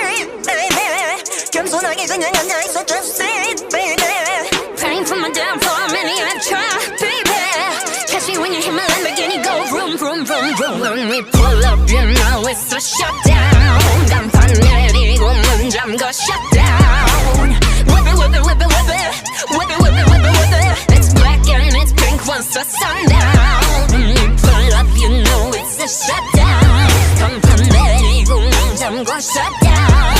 sweet, baby. 겸손하게 그냥 앉아있어, just sit, baby. Praying for my downfall, many I've tried, baby. Catch me when you hit my Lamborghini, go vroom, vroom, vroom, vroom. When we pull up, you know it's a shutdown. 간판 내리고 문 잠궈 shutdown. Whip it, whip it, whip it, whip it. Whip it, whip it, whip it, whip it. It's black and it's pink once the sundown. When we pull up, you know it's a shutdown. 간판 내리고 문 잠궈 shutdown.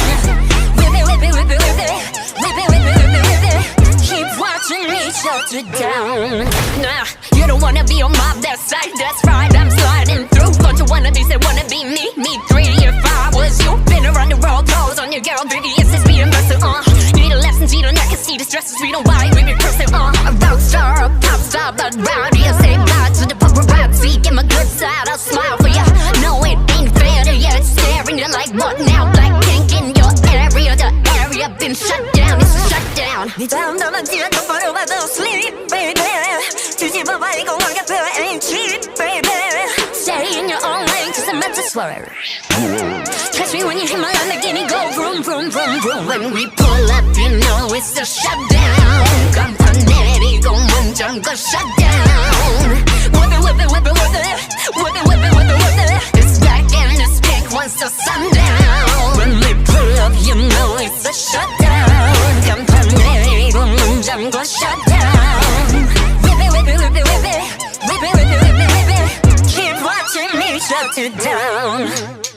Whip it, whip it, whip it, whip it. Whip it, whip it, whip it, whip it. Keep watching me shut it down. Nah, you don't wanna be on my that side, that's right, I'm sliding through. Bunch of wannabes that wanna be me, me three. If I was you, been around the world, pose on your girl, baby, it's this being busted, Need a lesson, see the neck, see the stress is real, why we be cursing, A rock star, a pop star, but rowdy, I say bye to the paparazzi. Get my good side, I'll smile for ya. No, it ain't fair to ya, it's staring, you're like, what now? Black pink in your area, the area been shut down, it's shut down. 네 다음 남았지만 똑바로 봐도 sleep, baby. 뒤집어봐 이거 완벽해, ain't cheap, baby. Stay in your own lane, cause I'm about to swerve. Catch me when you hit my Lamborghini, go vroom, vroom, vroom, vroom. When we pull up, you know it's a shutdown. 간판 내리고 문 잠궈 shutdown. Whip it, whip it, whip it, whip it. Whip it, whip it, whip it, whip it. It's black and it's pink once the sundown. When we pull up, you know it's a shutdown. 간판 내리고 문 잠궈 shutdown. Whip it, whip it, whip it, whip it. Whip it, whip it, whip it, whip it. Keep watching me shut it down.